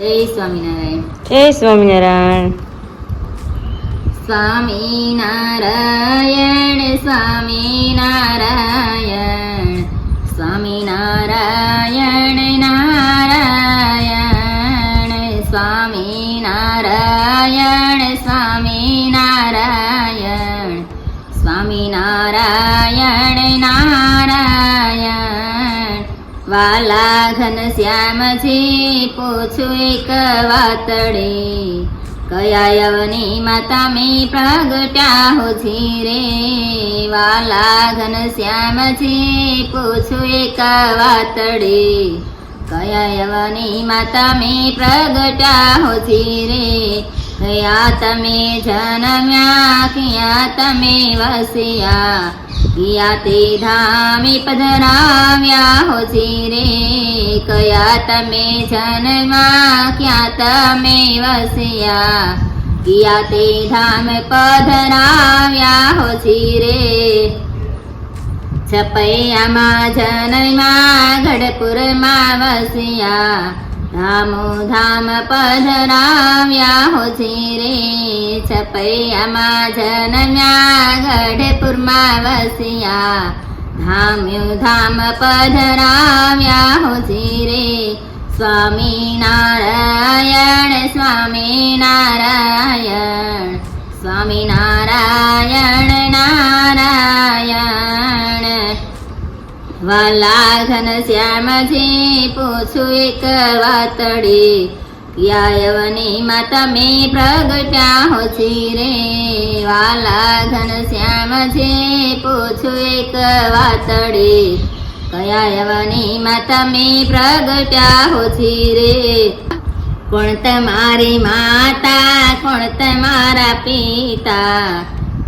જય સ્વામિનારાયણ. જય સ્વામિનારાયણ. સ્વામિનારાયણ સ્વામિનારાયણ સ્વામિનારાયણ નારાયણ સ્વામિનારાયણ સ્વામિનારાયણ સ્વામિનારાયણ નારાયણ. વાલા ઘનશ્યામજી પૂછું એક વાતડી, કયા યવનીમાં તમે પ્રગટ્યા હો છી રે. વાલા ઘનશ્યામજી પૂછું એક વાતડી, કયા યવનીમાં તમે પ્રગટ્યા હો છી રે. કયા તમે જન્મ્યા, ક્યાં તમે વસ્યા, ક્યાં તે ધામે પધરાવ્યા હો છી રે. કયા તમે જન્મ્યા, ક્યાં તમે વસ્યા, ક્યાં તે ધામ પધરાવ્યા હો છી રે. છપૈયામાં જન્મ્યા, ગઢપુરમાં વસ્યા, ધામો ધામ પધરાવ્યા હો છી રે. છપૈયામાં જન્મ્યા, ગઢપુરમાં વસ્યા, ધામ્યો ધામ પધરાવ્યા હો છી રે. સ્વામિનારાયણ સ્વામિનારાયણ સ્વામિનારાયણ નારાયણ. વાલા ઘનશ્યામજી પૂછું એક વાતડી, ક્યાં યવનીમાં તમે પ્રગટ્યા હો છી રે. વાલા ઘનશ્યામજી પૂછું એક વાતડી, કયા યવનીમાં તમે પ્રગટ્યા હો છી રે. કોણ તમારી માતા, કોણ તમારા પિતા,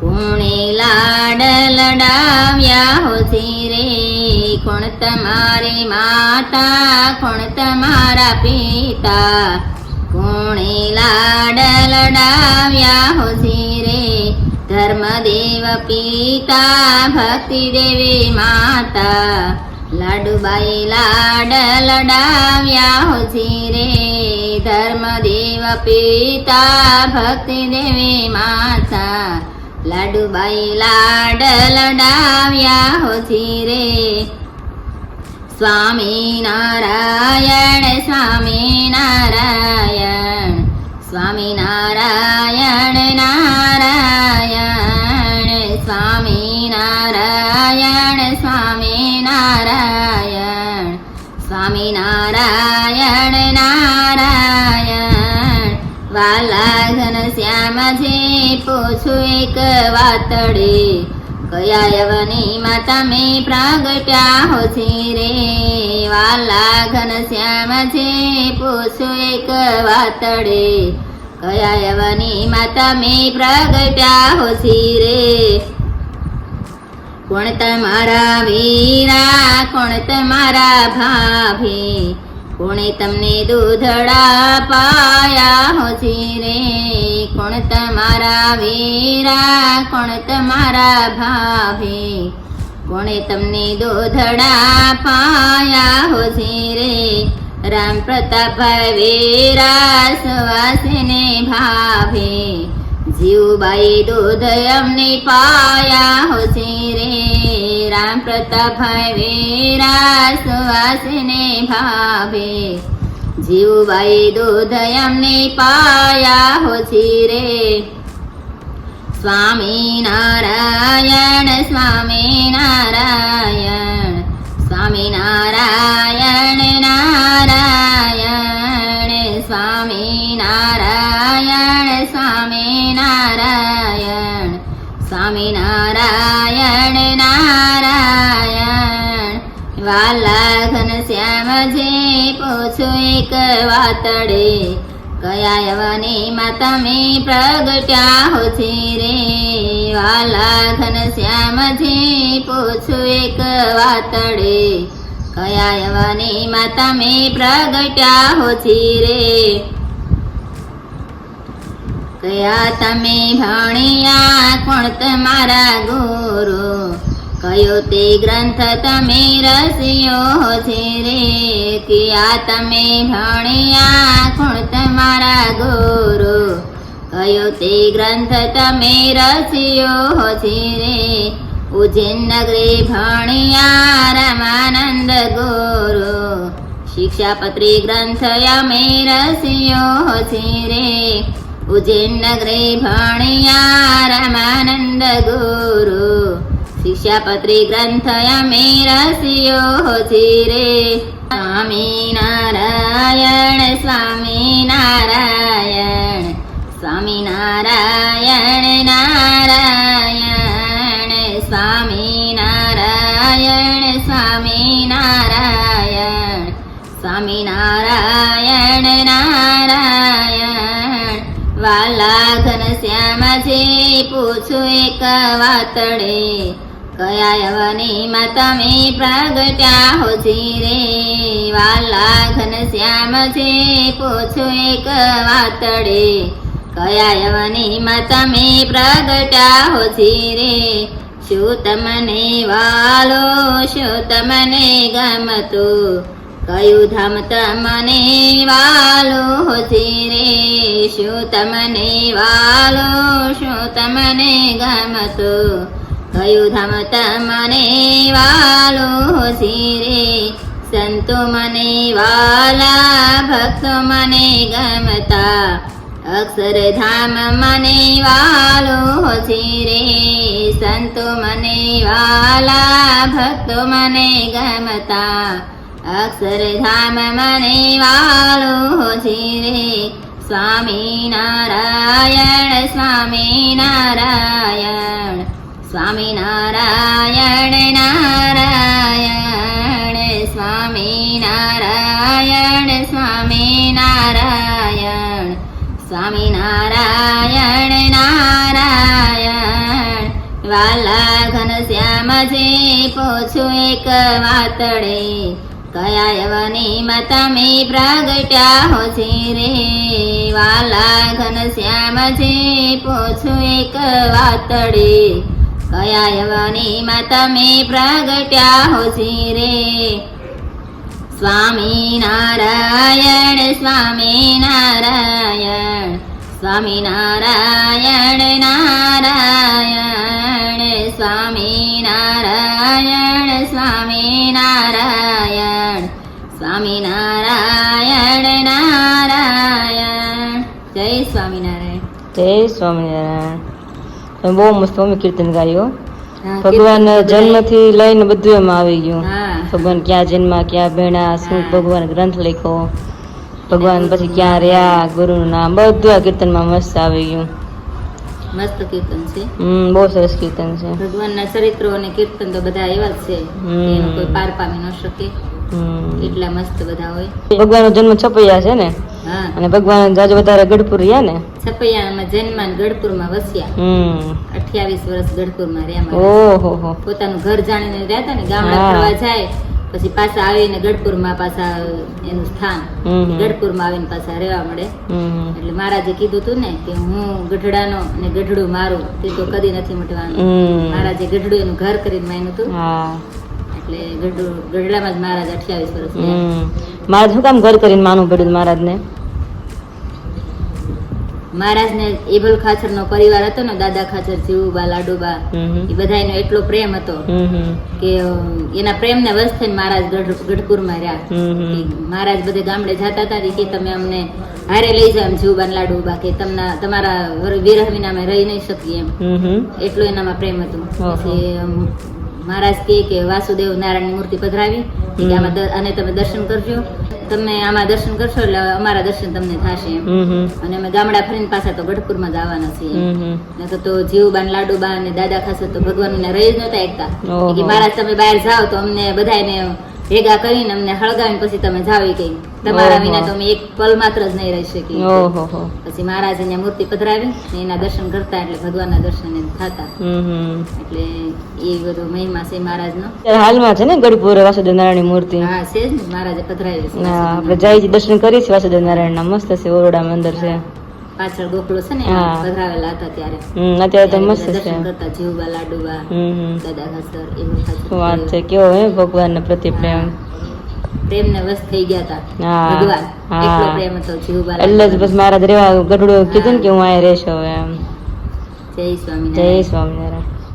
કોણે લાડ લડાવ્યા હો છી રે. કોણ તમારી માતા, કોણ તમારા પિતા, કોણે લાડ લડાવ્યા હો છી રે. ધર્મદેવ પિતા, ભક્તિ દેવી માતા, લાડુબાઈ લાડ લડાવ્યા હો છી રે. ધર્મદેવ પિતા, ભક્તિ દેવી માતા, લાડુબાઈ લાડ લડાવ્યા હો છી રે. સ્વામિનારાયણ સ્વામિનારાયણ સ્વામિનારાયણ નારાયણ સ્વામિનારાયણ સ્વામિનારાયણ સ્વામિનારાયણ નારાયણ. વાલા ઘનશ્યામજી પૂછું એક વાતડી, કયા યવનીમાં તમે પ્રગટ્યા હો છી રે. વાલા ઘનશ્યામજી પૂછું એક વાતડી, કયા યવનીમાં તમે પ્રગટ્યા હો છી રે. કોણ તમારા વીરા, કોણ તમારા ભાભી, કોણે તમને દૂધડા પાયા હો છી રે. કોણ તમારા વીરા, કોણ તમારા ભાભી, કોણે તમને દૂધડા પાયા હો છી રે. રામ પ્રતાપભાઈ વીરા, સુવાસીને ભાભી, જીવબાઈ દૂધ અમને પાયા હો છી રે. રામ પ્રતાપભાઈ વીરા, સુવાસીને ભાભી, જીવબાઈ દૂધ અમને પાયા હો છી રે. સ્વામિનારાયણ સ્વામિનારાયણ સ્વામિનારાયણ નારાયણ સ્વામિનારાયણ સ્વામિનારાયણ સ્વામિનારાયણ નારાયણ. વાલા ઘનશ્યામજી પૂછું એક વાતડી, કયા યવનીમાં તમે પ્રગટ્યા હો છી રે. વાલા ઘનશ્યામજી પૂછું એક વાતડી, કયા યવનીમાં તમે પ્રગટ્યા હો છી રે. કયા તમે ભણ્યા, કોણ તમારા ગુરુ, કયો તે ગ્રંથ તમે રસ્યો છે રે, કિયા તમે ભણ્યા કોણ તમારા ગુરુ, કયો તે ગ્રંથ તમે રસ્યો છે રે, ઉજ્જૈન નગરી ભણ્યા રામાનંદ ગુરુ, શિક્ષાપત્રી ગ્રંથ અમે રસ્યો છે રે, ઉજ્જૈન નગરી ભણ્યા રામાનંદ ગુરુ, શિક્ષાપત્રી ગ્રંથ અમે રસ્યો છે રે. સ્વામિનારાયણ સ્વામિનારાયણ સ્વામિનારાયણ નારાયણ, સ્વામિનારાયણ સ્વામિનારાયણ સ્વામિનારાયણ નારાયણ. વાલા ઘનશ્યામજી પૂછું એક વાતડે, કયા યવનીમાં તમે પ્રગટ્યા હો જી રે, વાલા ઘનશ્યામજી પૂછું એક વાતડે, કયા યવનીમાં તમે પ્રગટ્યા હો જી રે, શું તમને વાલો શું તમને ગમતું, કયું ધામ તમને વાલો હો જી રે, શું તમને વાલો શું તમને ગમતું, કયું ધામ તમને વાલો હો જી રે, સંતો મને વાલા ભક્તો મને ગમતા, અક્ષરધામ મને વાલો હો જી રે, સંતો મને વાલા ભક્તો મને ગમતા, અક્ષરધામ મને વાલો હો જી રે. સ્વામિનારાયણ સ્વામિનારાયણ સ્વામિનારાયણ નારાયણ, સ્વામિનારાયણ સ્વામિનારાયણ સ્વામિનારાયણ નારાયણ. વાલા ઘનશ્યામજી પૂછું એક વાતડે, કયા યવનીમાં તમે પ્રગટ્યા હો જી રે, વાલા ઘનશ્યામજી પૂછું એક વાતડે, કયા યવનીમાં તમે પ્રગટ્યા હો જી રે. સ્વામિનારાયણ સ્વામિનારાયણ સ્વામિનારાયણ નારાયણ, સ્વામિનારાયણ સ્વામિનારાયણ સ્વામિનારાયણ નારાયણ. જય સ્વામિનારાયણ. જય સ્વામિનારાયણ. તમે બહુ મસ્ત મમ્મી કીર્તન ગાયો. ભગવાન જન્મથી લઈને બધું એમાં આવી ગયું. ભગવાન ક્યાં જન્મ ક્યાં ભેણા, શું ભગવાન ગ્રંથ લખ્યો, ભગવાન પછી ક્યાં રહ્યા, ગુરુનું નામ, બધું આ કીર્તનમાં મસ્ત આવી ગયું. મસ્ત કીર્તન છે. બહુ સરસ કીર્તન છે. ભગવાનના ચરિત્રો અને કીર્તન તો બધા એવા જ છે, એનો કોઈ પાર પામી ન શકે, એટલા મસ્ત બધા હોય. ભગવાનનો જન્મ છપૈયા છે ને, અને ભગવાન જાજો વધારે ગઢપુર રહ્યા ને, છપૈયામાં જન્મમાં ગઢપુરમાં વસ્યા. 28 વર્ષ ગઢપુરમાં રહ્યા. ઓહો. પોતાનું ઘર જાણીને રહ્યા હતા ને, ગામડા ફરવા જાય પછી પાછા આવીને ગઢપુરમાં પાછા એનું સ્થાન ગઢપુરમાં આવીને પાછા રહેવા મળે. એટલે મહારાજે કીધું હતું ને કે હું ગઢડાનો ને ગઢડું મારું તે તો કદી નથી મટવાનું. મહારાજે ગઢડું એનું ઘર કરીને માન્યું હતું, એટલે ગઢડામાં જ મહારાજ 28 વર્ષ. મહારાજ શું કામ ઘર કરીને માનવું પડ્યું મહારાજને? મહારાજને એબલ ખાચર નો પરિવાર હતો ને, દાદા ખાચર, જીવુબા, લાડુબા, એ બધાનો એટલો પ્રેમ હતો કે એના પ્રેમને વશ થઈને મહારાજ ગઢપુરમાં રહ્યા. મહારાજ બધે ગામડે જતા હતા કે તમે અમને હારે લઈ જાવ એમ, જીવુબા ને લાડુબા, કે તમારા વિરહ વિના અમે રહી નહીં શકીએ એમ, એટલો એનામાં પ્રેમ હતું. પછી મહારાજ કે વાસુદેવ નારાયણની મૂર્તિ પધરાવી, અને તમે દર્શન કરજો, તમે આમાં દર્શન કરશો એટલે અમારા દર્શન તમને થશે એમ. અને અમે ગામડા ફરીને પાછા તો ગઢપુરમાં જ આવવાના છીએ. તો જીવુબા લાડુબા અને દાદા ખાસ તો ભગવાન રહી જ નતા એકતા, કે મહારાજ તમે બહાર જાઓ તો અમને બધાને ભેગા કરીને અમને હળગાવીને પછી તમે જાવ, કે તમારા વિના તો અમે એક પલ માત્ર જ નહીં રહી શકીએ. પછી મહારાજ અહીંયા મૂર્તિ પધરાવી એના દર્શન કરતા, એટલે ભગવાનના દર્શન થતા. એટલે એ બધો મહિમા છે મહારાજનો. હાલમાં છે ને ગઢપુર વાસુદેવ નારાયણની મૂર્તિ? હા છે જ ને, મહારાજે પધરાવી છે. આપણે જઈ દર્શન કરીએ છીએ વાસુદેવ નારાયણના. મસ્ત છે, ઓરડા મંદિર છે. પાછળ ગોખલો છે ને હા. પધરાવેલા હતા ત્યારે અત્યારે તો મસ્ત છે દર્શન કરતા જીવબા લાડુબા દાદા ખાચર એબલ ખાચર શું વાત છે, કેવો હે ભગવાન પ્રત્યે પ્રેમ. પ્રેમ ને વશ થઈ ગયા હતા હા. ભગવાન હા. એટલો પ્રેમ હતો જીવબા એટલે જ બસ મારા રેવા ગઢડું કીધું ને કે હું અહીંયા રહેશો એમ. જય જય સ્વામિનારાયણ. સ્વામિનારાયણ.